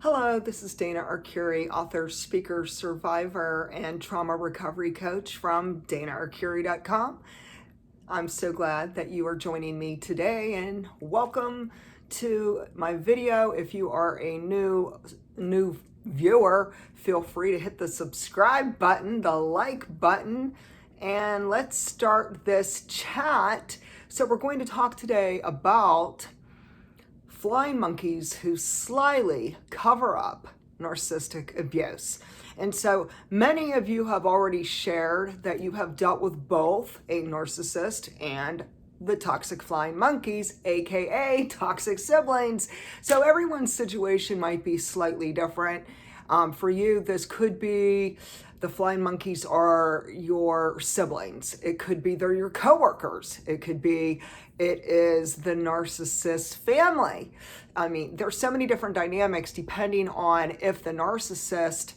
Hello, this is Dana Arcuri, author, speaker, survivor, and trauma recovery coach from danaarcuri.com. I'm so glad that you are joining me today, and welcome to my video. If you are a new viewer, feel free to hit the subscribe button, the like button, and let's start this chat. So we're going to talk today about flying monkeys who slyly cover up narcissistic abuse. And so many of you have already shared that you have dealt with both a narcissist and the toxic flying monkeys, aka toxic siblings. So everyone's situation might be slightly different. For you, this could be the flying monkeys are your siblings. It could be they're your coworkers. It is the narcissist family. I mean, there's so many different dynamics depending on if the narcissist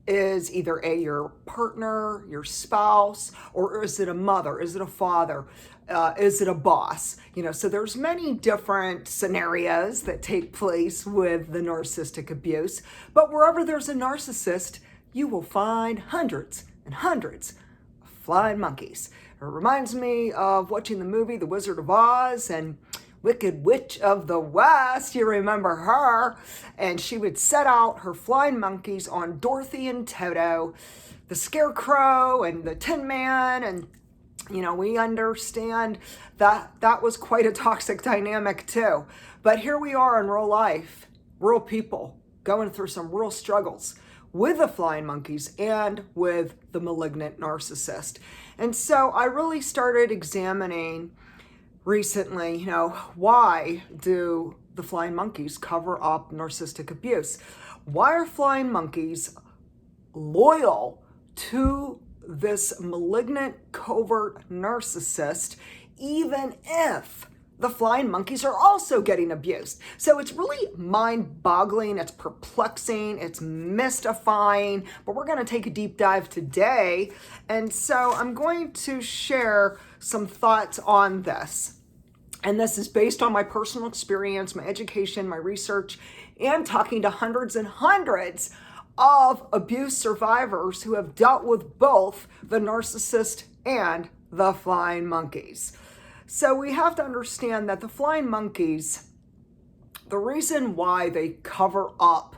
is either your partner, your spouse, or is it a mother? Is it a father? Is it a boss? So there's many different scenarios that take place with the narcissistic abuse. But wherever there's a narcissist, you will find hundreds and hundreds of flying monkeys. It reminds me of watching the movie The Wizard of Oz and Wicked Witch of the West. You remember her? And she would set out her flying monkeys on Dorothy and Toto, the Scarecrow and the Tin Man. And, we understand that that was quite a toxic dynamic too. But here we are in real life, real people going through some real struggles with the flying monkeys and with the malignant narcissist. And so I really started examining recently, why do the flying monkeys cover up narcissistic abuse? Why are flying monkeys loyal to this malignant covert narcissist, even if the flying monkeys are also getting abused? So it's really mind-boggling, it's perplexing, it's mystifying, but we're going to take a deep dive today. And so I'm going to share some thoughts on this. And this is based on my personal experience, my education, my research, and talking to hundreds and hundreds of abuse survivors who have dealt with both the narcissist and the flying monkeys. So we have to understand that the flying monkeys, the reason why they cover up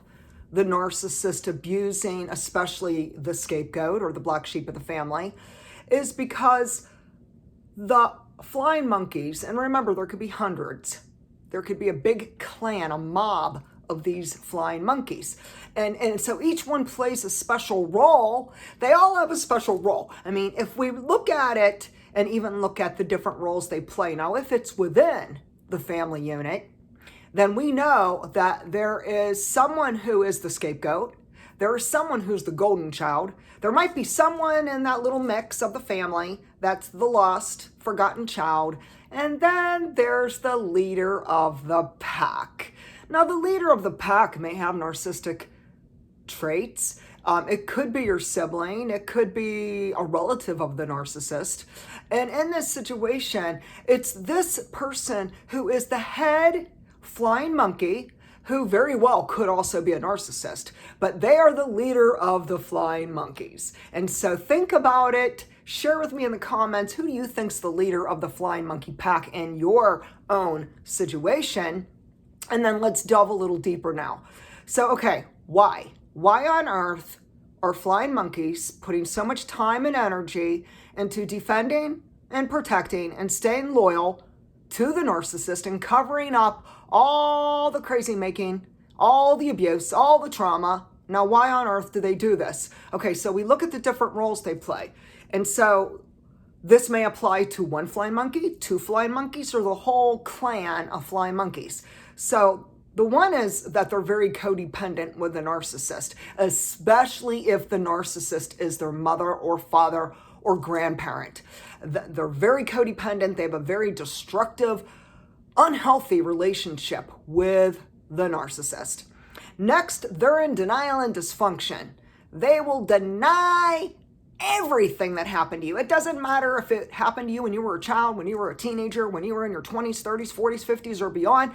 the narcissist abusing, especially the scapegoat or the black sheep of the family, is because the flying monkeys, and remember, there could be hundreds. There could be a big clan, a mob of these flying monkeys. And so each one plays a special role. They all have a special role. I mean, if we look at it and even look at the different roles they play. Now, if it's within the family unit, then we know that there is someone who is the scapegoat. There is someone who's the golden child. There might be someone in that little mix of the family that's the lost, forgotten child. And then there's the leader of the pack. Now, the leader of the pack may have narcissistic traits. It could be your sibling. It could be a relative of the narcissist. And in this situation, it's this person who is the head flying monkey, who very well could also be a narcissist, but they are the leader of the flying monkeys. And so think about it. Share with me in the comments, who do you think's the leader of the flying monkey pack in your own situation? And then let's delve a little deeper now. So, okay, why? Why on earth are flying monkeys putting so much time and energy into defending and protecting and staying loyal to the narcissist and covering up all the crazy making, all the abuse, all the trauma? Now, why on earth do they do this? Okay, so we look at the different roles they play. And so this may apply to one flying monkey, two flying monkeys, or the whole clan of flying monkeys. So the one is that they're very codependent with the narcissist, especially if the narcissist is their mother or father or grandparent. They're very codependent. They have a very destructive, unhealthy relationship with the narcissist. Next, they're in denial and dysfunction. They will deny everything that happened to you. It doesn't matter if it happened to you when you were a child, when you were a teenager, when you were in your 20s, 30s, 40s, 50s, or beyond.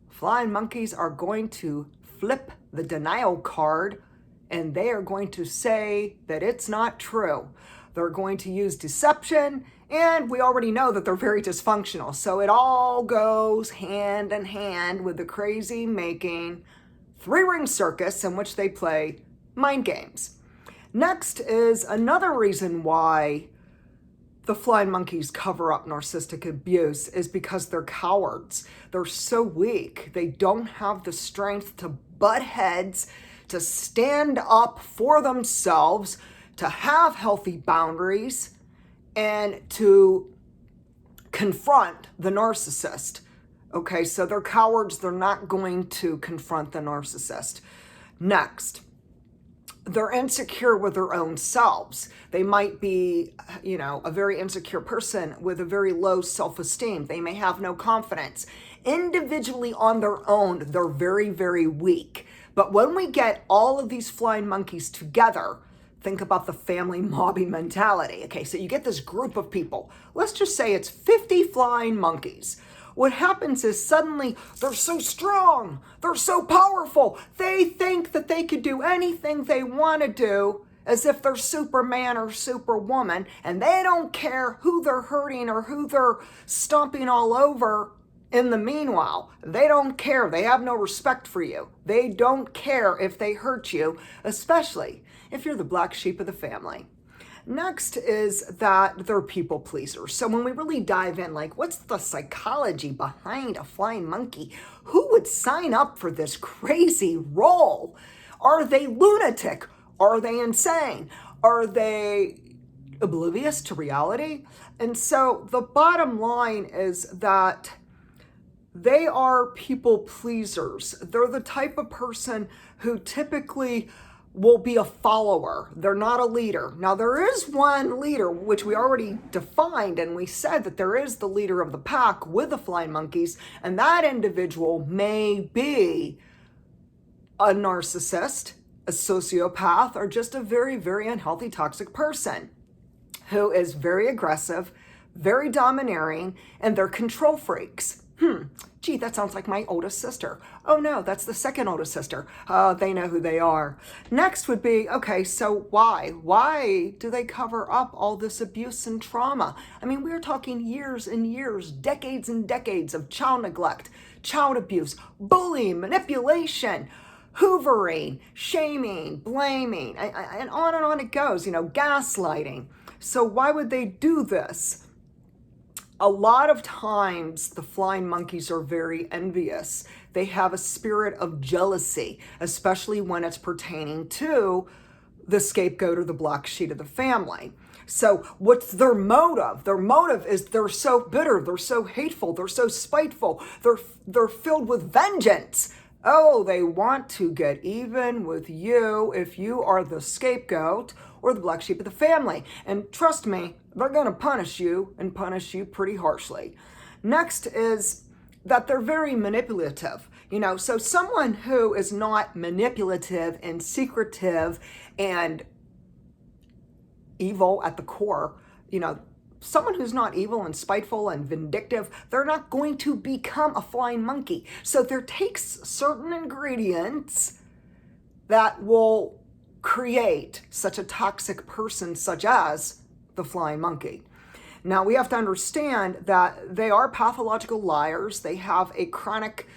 Flying monkeys are going to flip the denial card and they are going to say that it's not true. They're going to use deception, and we already know that they're very dysfunctional. So it all goes hand in hand with the crazy making three-ring circus in which they play mind games. Next is another reason why the flying monkeys cover up narcissistic abuse is because they're cowards. They're so weak. They don't have the strength to butt heads, to stand up for themselves, to have healthy boundaries, and to confront the narcissist. Okay, so they're cowards. They're not going to confront the narcissist. Next, they're insecure with their own selves. They might be, a very insecure person with a very low self-esteem. They may have no confidence. Individually on their own, they're very, very weak. But when we get all of these flying monkeys together, think about the family mobbing mentality. Okay, so you get this group of people. Let's just say it's 50 flying monkeys. What happens is suddenly they're so strong, they're so powerful, they think that they could do anything they want to do as if they're Superman or Superwoman, and they don't care who they're hurting or who they're stomping all over. In the meanwhile, they don't care. They have no respect for you. They don't care if they hurt you, especially if you're the black sheep of the family. Next is that they're people pleasers. So when we really dive in, like, what's the psychology behind a flying monkey? Who would sign up for this crazy role? Are they lunatic? Are they insane? Are they oblivious to reality? And so the bottom line is that they are people pleasers. They're the type of person who typically will be a follower. They're not a leader. Now, there is one leader, which we already defined, and we said that there is the leader of the pack with the flying monkeys, and that individual may be a narcissist, a sociopath, or just a very, very unhealthy, toxic person who is very aggressive, very domineering, and they're control freaks. Gee, that sounds like my oldest sister. Oh no, that's the second oldest sister. They know who they are. Next would be, okay, so why? Why do they cover up all this abuse and trauma? I mean, we're talking years and years, decades and decades of child neglect, child abuse, bullying, manipulation, hoovering, shaming, blaming, and on it goes, gaslighting. So why would they do this? A lot of times the flying monkeys are very envious. They have a spirit of jealousy, especially when it's pertaining to the scapegoat or the black sheep of the family. So what's their motive? Their motive is they're so bitter, they're so hateful, they're so spiteful, they're filled with vengeance. Oh, they want to get even with you if you are the scapegoat or the black sheep of the family. And trust me, they're going to punish you and punish you pretty harshly. Next is that they're very manipulative. So someone who is not manipulative and secretive and evil at the core, someone who's not evil and spiteful and vindictive, they're not going to become a flying monkey. So there takes certain ingredients that will create such a toxic person, such as the flying monkey. Now, we have to understand that they are pathological liars. They have a chronic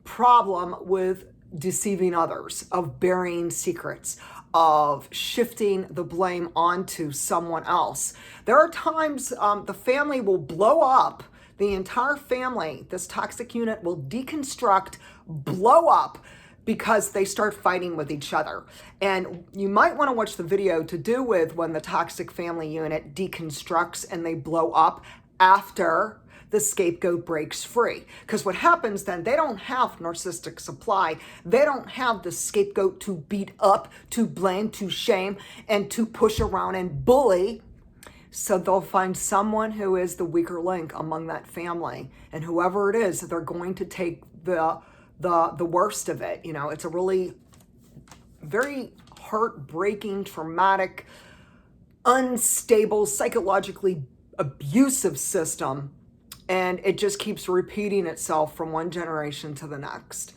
problem with deceiving others, of burying secrets, of shifting the blame onto someone else. There are times the family will blow up, the entire family, this toxic unit will deconstruct, blow up, because they start fighting with each other. And you might want to watch the video to do with when the toxic family unit deconstructs and they blow up after the scapegoat breaks free. Because what happens then, they don't have narcissistic supply. They don't have the scapegoat to beat up, to blame, to shame, and to push around and bully. So they'll find someone who is the weaker link among that family. And whoever it is, they're going to take the worst of it. It's a really very heartbreaking, traumatic, unstable, psychologically abusive system. And it just keeps repeating itself from one generation to the next.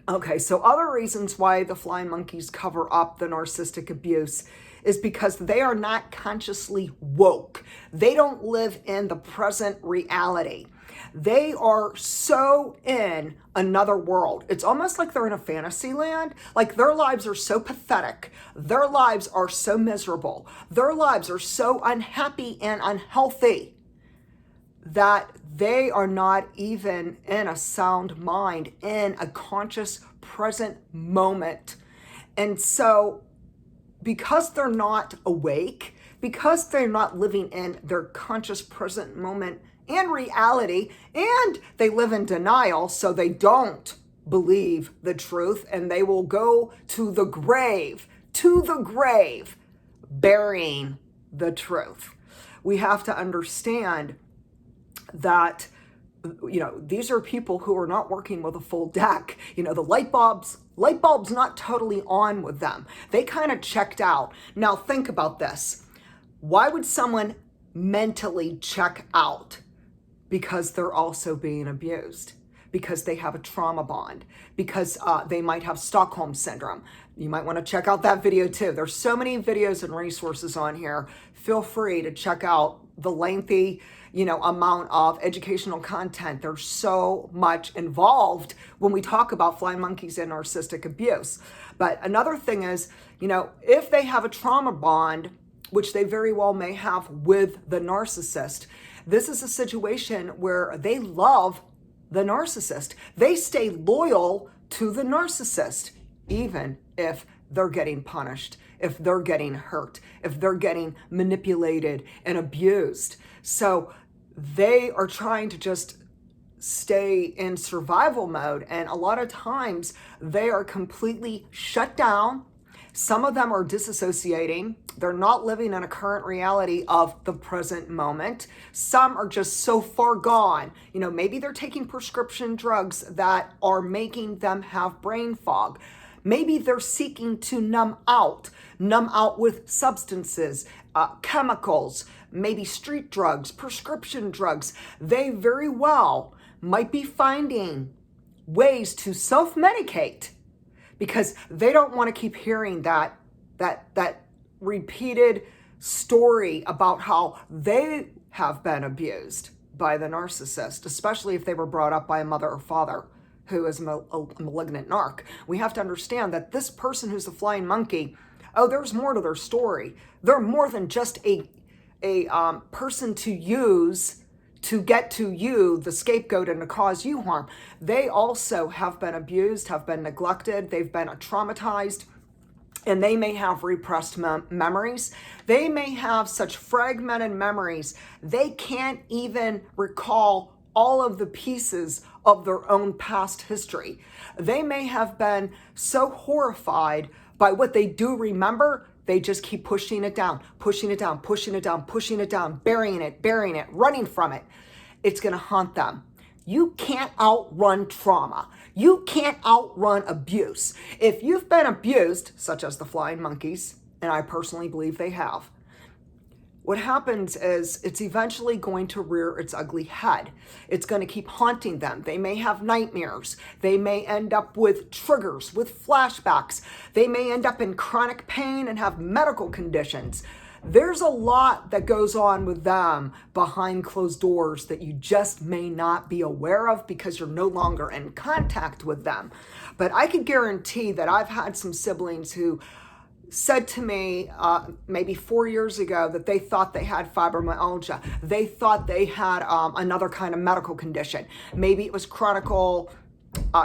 Okay, so other reasons why the flying monkeys cover up the narcissistic abuse is because they are not consciously woke. They don't live in the present reality. They are so in another world. It's almost like they're in a fantasy land. Like their lives are so pathetic. Their lives are so miserable. Their lives are so unhappy and unhealthy that they are not even in a sound mind, in a conscious present moment. And so because they're not awake, because they're not living in their conscious present moment and reality, and they live in denial, so they don't believe the truth, and they will go to the grave, burying the truth. We have to understand that, these are people who are not working with a full deck. The light bulb's not totally on with them. They kind of checked out. Now think about this. Why would someone mentally check out? Because they're also being abused, because they have a trauma bond, because they might have Stockholm syndrome. You might want to check out that video too. There's so many videos and resources on here. Feel free to check out the lengthy, amount of educational content. There's so much involved when we talk about flying monkeys and narcissistic abuse. But another thing is, if they have a trauma bond, which they very well may have with the narcissist, this is a situation where they love the narcissist. They stay loyal to the narcissist, even if they're getting punished, if they're getting hurt, if they're getting manipulated and abused. So they are trying to just stay in survival mode. And a lot of times they are completely shut down. Some of them are disassociating. They're not living in a current reality of the present moment. Some are just so far gone. Maybe they're taking prescription drugs that are making them have brain fog. Maybe they're seeking to numb out with substances, chemicals, maybe street drugs, prescription drugs. They very well might be finding ways to self-medicate because they don't want to keep hearing that repeated story about how they have been abused by the narcissist, especially if they were brought up by a mother or father who is a malignant narc. We have to understand that this person who's the flying monkey, there's more to their story. They're more than just a person to use to get to you, the scapegoat, and to cause you harm. They also have been abused, have been neglected, they've been traumatized, and they may have repressed memories. They may have such fragmented memories, they can't even recall all of the pieces of their own past history. They may have been so horrified by what they do remember, they just keep pushing it down, burying it, running from it. It's going to haunt them. You can't outrun trauma. You can't outrun abuse. If you've been abused, such as the flying monkeys, and I personally believe they have, what happens is it's eventually going to rear its ugly head. It's going to keep haunting them. They may have nightmares. They may end up with triggers, with flashbacks. They may end up in chronic pain and have medical conditions. There's a lot that goes on with them behind closed doors that you just may not be aware of because you're no longer in contact with them. But I can guarantee that I've had some siblings who said to me maybe 4 years ago that they thought they had fibromyalgia. They thought they had another kind of medical condition. Maybe it was chronic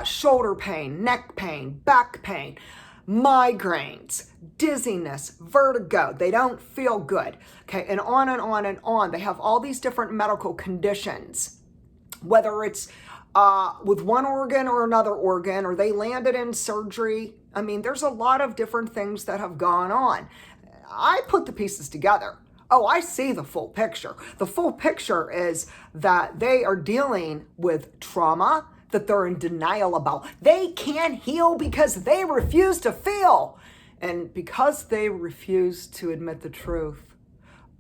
shoulder pain, neck pain, back pain, migraines, dizziness, vertigo. They don't feel good. Okay, and on and on and on. They have all these different medical conditions, whether it's with one organ or another organ, or they landed in surgery. I mean, there's a lot of different things that have gone on. I put the pieces together. Oh, I see the full picture. The full picture is that they are dealing with trauma that they're in denial about. They can't heal because they refuse to feel. And because they refuse to admit the truth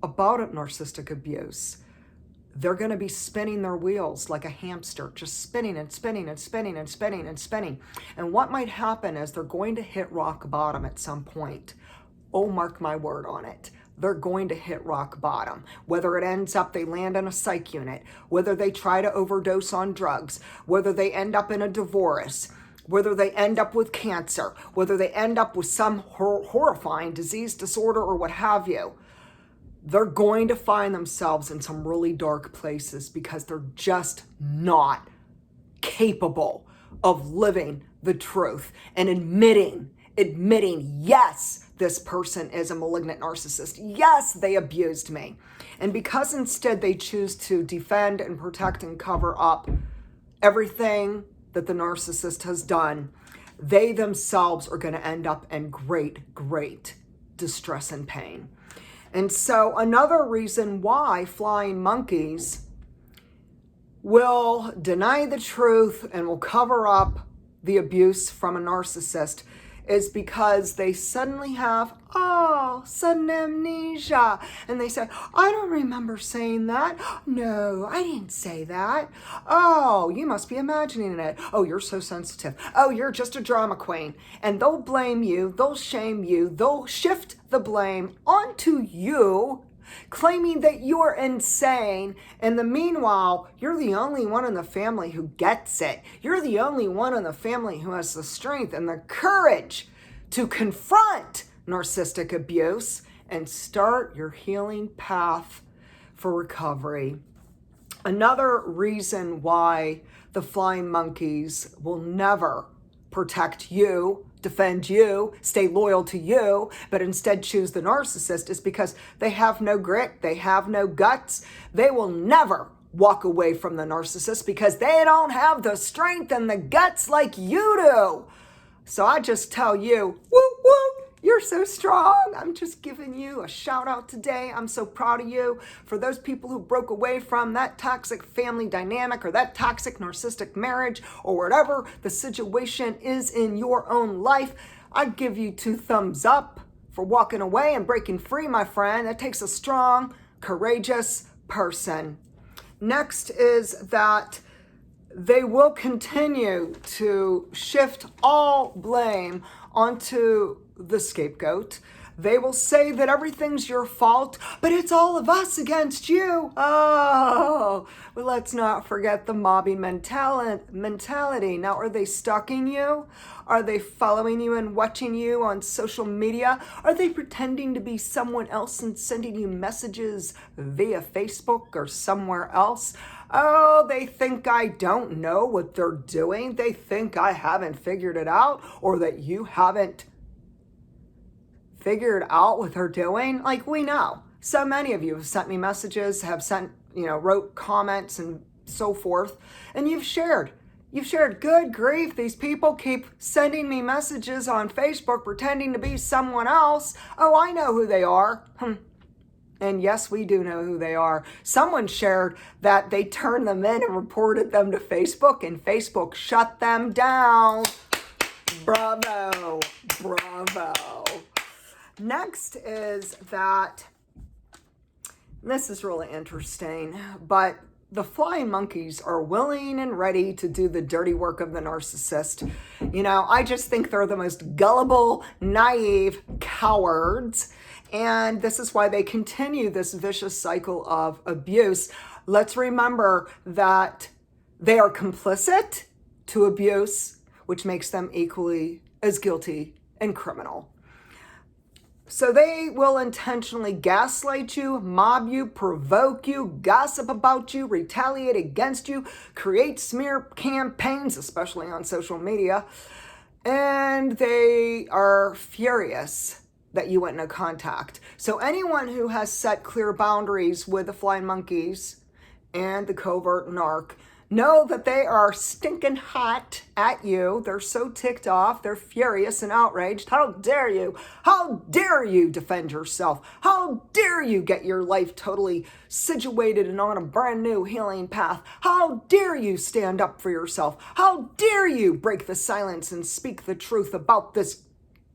about narcissistic abuse, they're going to be spinning their wheels like a hamster, just spinning and spinning and spinning and spinning and spinning. And what might happen is they're going to hit rock bottom at some point. Oh, mark my word on it. They're going to hit rock bottom. Whether it ends up they land in a psych unit, whether they try to overdose on drugs, whether they end up in a divorce, whether they end up with cancer, whether they end up with some horrifying disease, disorder, or what have you, they're going to find themselves in some really dark places because they're just not capable of living the truth and admitting, yes, this person is a malignant narcissist. Yes, they abused me. And because instead they choose to defend and protect and cover up everything that the narcissist has done, they themselves are going to end up in great, great distress and pain. And so another reason why flying monkeys will deny the truth and will cover up the abuse from a narcissist is because they suddenly have, sudden amnesia. And they say, I don't remember saying that. No, I didn't say that. Oh, you must be imagining it. Oh, you're so sensitive. Oh, you're just a drama queen. And they'll blame you. They'll shame you. They'll shift the blame onto you, claiming that you're insane. And the meanwhile, you're the only one in the family who gets it. You're the only one in the family who has the strength and the courage to confront narcissistic abuse and start your healing path for recovery. Another reason why the flying monkeys will never protect you, defend you, stay loyal to you, but instead choose the narcissist is because they have no grit, they have no guts. They will never walk away from the narcissist because they don't have the strength and the guts like you do. So I just tell you, whoop, whoop, you're so strong. I'm just giving you a shout out today. I'm so proud of you. For those people who broke away from that toxic family dynamic or that toxic narcissistic marriage or whatever the situation is in your own life, I give you 2 thumbs up for walking away and breaking free, my friend. That takes a strong, courageous person. Next is that they will continue to shift all blame onto the scapegoat. They will say that everything's your fault, but it's all of us against you. Oh, well, let's not forget the mobbing mentality. Now, are they stalking you? Are they following you and watching you on social media? Are they pretending to be someone else and sending you messages via Facebook or somewhere else? Oh, they think I don't know what they're doing. They think I haven't figured it out, or that you haven't figured out what they're doing. Like, we know. So many of you have sent me messages, have sent, wrote comments and so forth, and you've shared. Good grief, these people keep sending me messages on Facebook pretending to be someone else. Oh, I know who they are. And yes, we do know who they are. Someone shared that they turned them in and reported them to Facebook, and Facebook shut them down. Bravo, bravo. Next is that, this is really interesting, but the flying monkeys are willing and ready to do the dirty work of the narcissist. I just think they're the most gullible, naive cowards. And this is why they continue this vicious cycle of abuse. Let's remember that they are complicit to abuse, which makes them equally as guilty and criminal. So they will intentionally gaslight you, mob you, provoke you, gossip about you, retaliate against you, create smear campaigns, especially on social media. And they are furious that you went into contact. So anyone who has set clear boundaries with the flying monkeys and the covert narc, know that they are stinking hot at you. They're so ticked off. They're furious and outraged. How dare you? How dare you defend yourself? How dare you get your life totally situated and on a brand new healing path? How dare you stand up for yourself? How dare you break the silence and speak the truth about this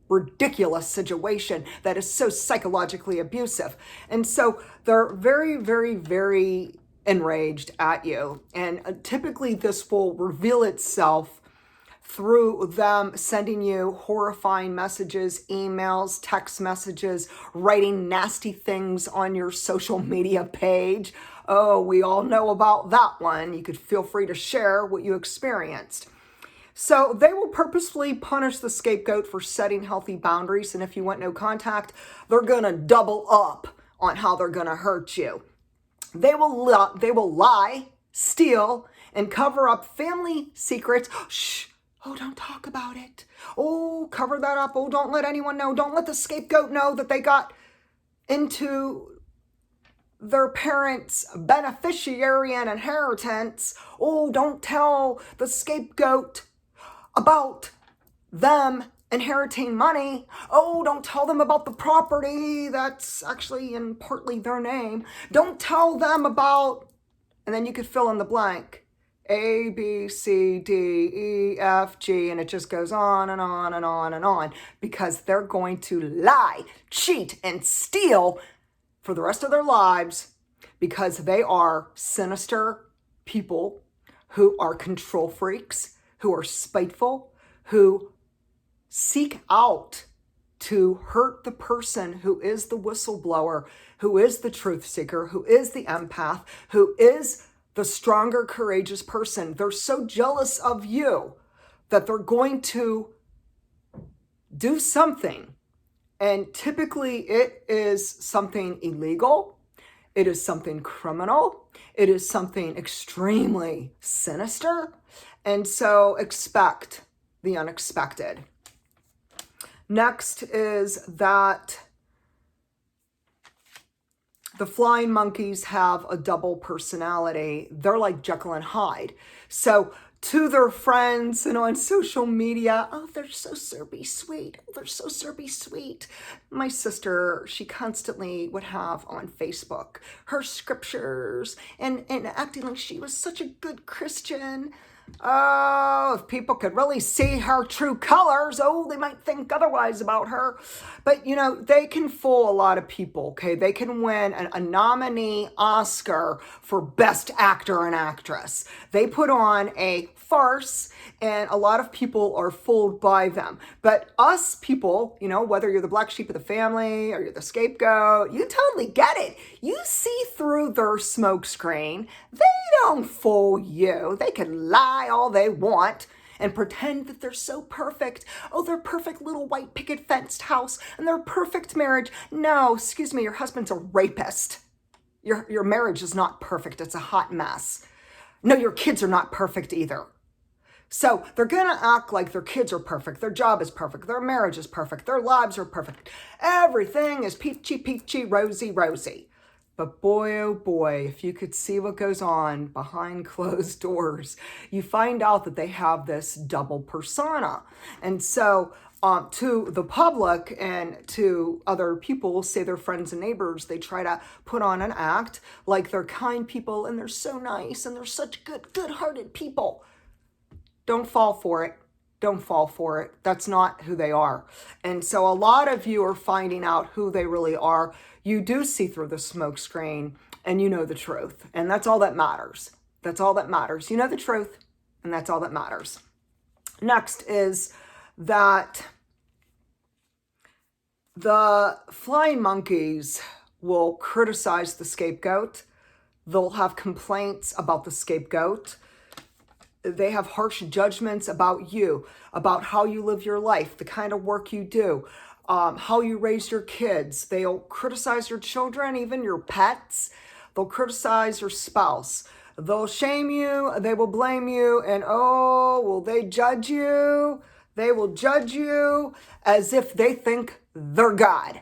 ridiculous situation that is so psychologically abusive? And so they're very, very, very enraged at you. And typically this will reveal itself through them sending you horrifying messages, emails, text messages, writing nasty things on your social media page. Oh, we all know about that one. You could feel free to share what you experienced. So they will purposefully punish the scapegoat for setting healthy boundaries. And if you want no contact, they're going to double up on how they're going to hurt you. They will lie, steal, and cover up family secrets. Shh. Oh, don't talk about it. Oh, cover that up. Oh, don't let anyone know. Don't let the scapegoat know that they got into their parents' beneficiary and inheritance. Oh, don't tell the scapegoat about them inheriting money. Oh, don't tell them about the property that's actually in partly their name. Don't tell them about, and then you could fill in the blank. A, B, C, D, E, F, G, and it just goes on and on and on and on, because they're going to lie, cheat, and steal for the rest of their lives, because they are sinister people who are control freaks, who are spiteful, who seek out to hurt the person who is the whistleblower, who is the truth seeker, who is the empath, who is the stronger, courageous person. They're so jealous of you that they're going to do something. And typically it is something illegal. It is something criminal. It is something extremely sinister. And so expect the unexpected. Next is that the flying monkeys have a double personality. They're like Jekyll and Hyde. So to their friends and on social media, oh, they're so syrupy sweet. Oh, they're so syrupy sweet. My sister, she constantly would have on Facebook her scriptures and acting like she was such a good Christian. Oh, if people could really see her true colors, oh, they might think otherwise about her. But, you know, they can fool a lot of people, okay? They can win a nominee Oscar for Best Actor and Actress. They put on a farce, and a lot of people are fooled by them. But us people, you know, whether you're the black sheep of the family or you're the scapegoat, you totally get it. You see through their smokescreen. They don't fool you. They can lie all they want and pretend that they're so perfect. Oh, their perfect little white picket fenced house and their perfect marriage. No, excuse me, your husband's a rapist. Your marriage is not perfect. It's a hot mess. No, your kids are not perfect either. So they're going to act like their kids are perfect. Their job is perfect. Their marriage is perfect. Their lives are perfect. Everything is peachy, peachy, rosy, rosy. But boy, oh boy, if you could see what goes on behind closed doors, you find out that they have this double persona. And so to the public and to other people, say their friends and neighbors, they try to put on an act like they're kind people and they're so nice and they're such good-hearted people. Don't fall for it. Don't fall for it. That's not who they are. And so a lot of you are finding out who they really are. You do see through the smoke screen and you know the truth. And that's all that matters. That's all that matters. You know the truth and that's all that matters. Next is that the flying monkeys will criticize the scapegoat. They'll have complaints about the scapegoat. They have harsh judgments about you, about how you live your life, the kind of work you do, how you raise your kids. They'll criticize your children, even your pets. They'll criticize your spouse. They'll shame you. They will blame you. And oh, will they judge you? They will judge you as if they think they're God.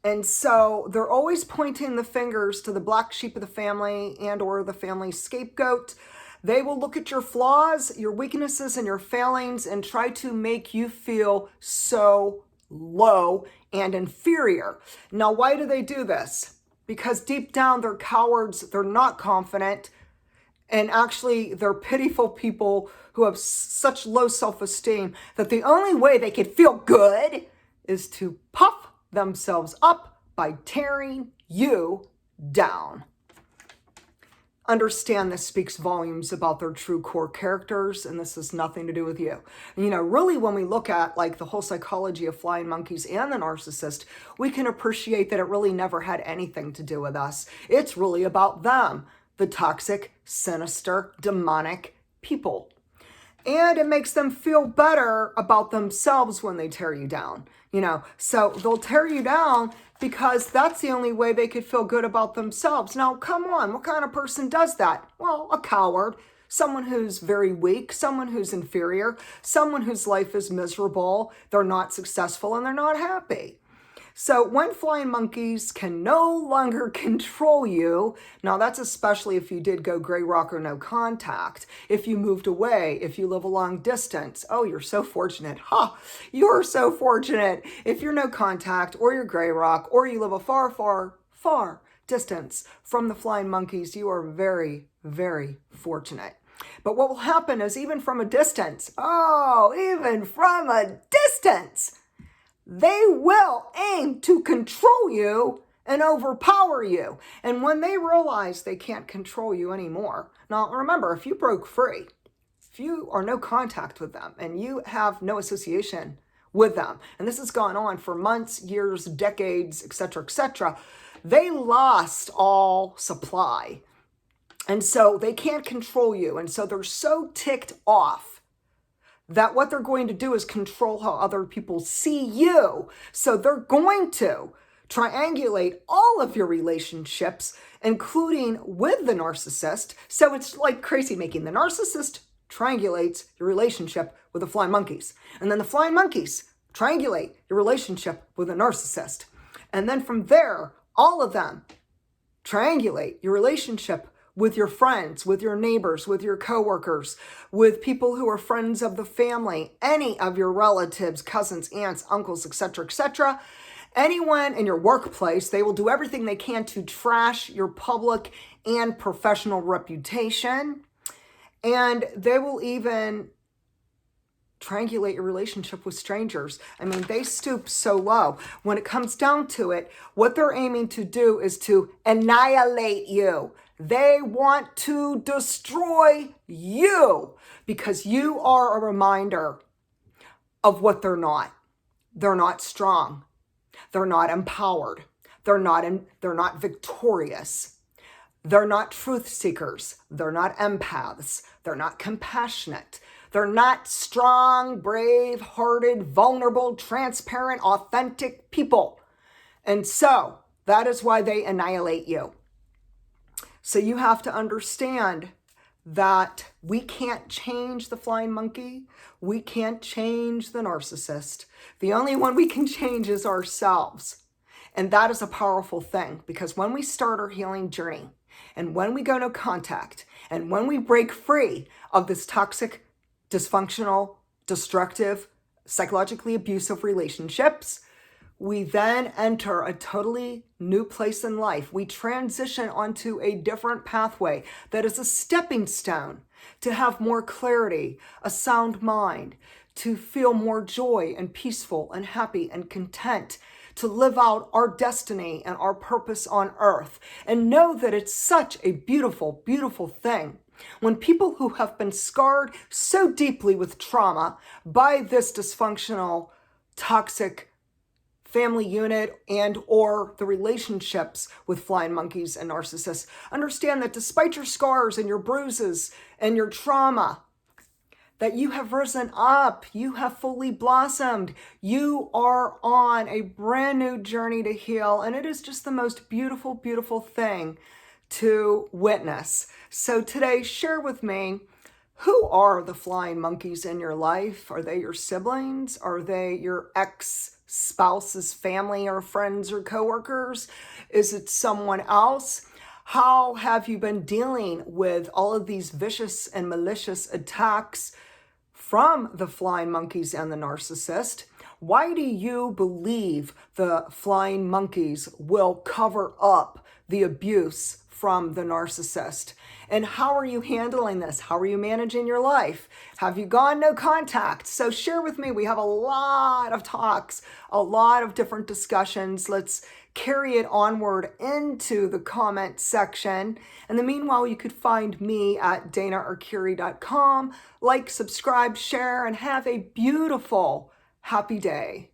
And so they're always pointing the fingers to the black sheep of the family and or the family scapegoat. They will look at your flaws, your weaknesses, and your failings and try to make you feel so low and inferior. Now, why do they do this? Because deep down, they're cowards, they're not confident, and actually, they're pitiful people who have such low self-esteem that the only way they can feel good is to puff themselves up by tearing you down. understand this speaks volumes about their true core characters, and this has nothing to do with you. You know, really, when we look at like the whole psychology of flying monkeys and the narcissist, we can appreciate that it really never had anything to do with us. It's really about them, the toxic, sinister, demonic people. And it makes them feel better about themselves when they tear you down. You know, so they'll tear you down because that's the only way they could feel good about themselves. Now, come on, what kind of person does that? Well, a coward, someone who's very weak, someone who's inferior, someone whose life is miserable, they're not successful, and they're not happy. So when flying monkeys can no longer control you, now that's especially if you did go gray rock or no contact, if you moved away, if you live a long distance. Oh, you're so fortunate. You're so fortunate. If you're no contact or you're gray rock or you live a far, far, far distance from the flying monkeys, you are very, very fortunate. But what will happen is even from a distance, they will aim to control you and overpower you. And when they realize they can't control you anymore, now remember, if you broke free, if you are no contact with them and you have no association with them, and this has gone on for months, years, decades, etc., they lost all supply. And so they can't control you. And so they're so ticked off that what they're going to do is control how other people see you. So they're going to triangulate all of your relationships, including with the narcissist. So it's like crazy making. The narcissist triangulates your relationship with the flying monkeys. And then the flying monkeys triangulate your relationship with the narcissist. And then from there, all of them triangulate your relationship with your friends, with your neighbors, with your coworkers, with people who are friends of the family, any of your relatives, cousins, aunts, uncles, etc., anyone in your workplace. They will do everything they can to trash your public and professional reputation. And they will even triangulate your relationship with strangers. I mean, they stoop so low. When it comes down to it, what they're aiming to do is to annihilate you. They want to destroy you because you are a reminder of what they're not. They're not strong. They're not empowered. They're not victorious. They're not truth seekers. They're not empaths. They're not compassionate. They're not strong, brave-hearted, vulnerable, transparent, authentic people. And so that is why they annihilate you. So you have to understand that we can't change the flying monkey. We can't change the narcissist. The only one we can change is ourselves. And that is a powerful thing, because when we start our healing journey and when we go no contact and when we break free of this toxic, dysfunctional, destructive, psychologically abusive relationships, we then enter a totally new place in life. We transition onto a different pathway that is a stepping stone to have more clarity, a sound mind, to feel more joy and peaceful and happy and content, to live out our destiny and our purpose on earth. And know that it's such a beautiful, beautiful thing when people who have been scarred so deeply with trauma by this dysfunctional, toxic family unit and or the relationships with flying monkeys and narcissists understand that despite your scars and your bruises and your trauma, that you have risen up, you have fully blossomed, you are on a brand new journey to heal, and it is just the most beautiful, beautiful thing to witness. So today, share with me, who are the flying monkeys in your life? Are they your siblings? Are they your ex-spouse's family or friends or coworkers? Is it someone else? How have you been dealing with all of these vicious and malicious attacks from the flying monkeys and the narcissist? Why do you believe the flying monkeys will cover up the abuse from the narcissist. And how are you handling this? How are you managing your life? Have you gone no contact? So share with me. We have a lot of talks, a lot of different discussions. Let's carry it onward into the comment section. In the meanwhile, you could find me at danaarcuri.com. Like, subscribe, share, and have a beautiful, happy day.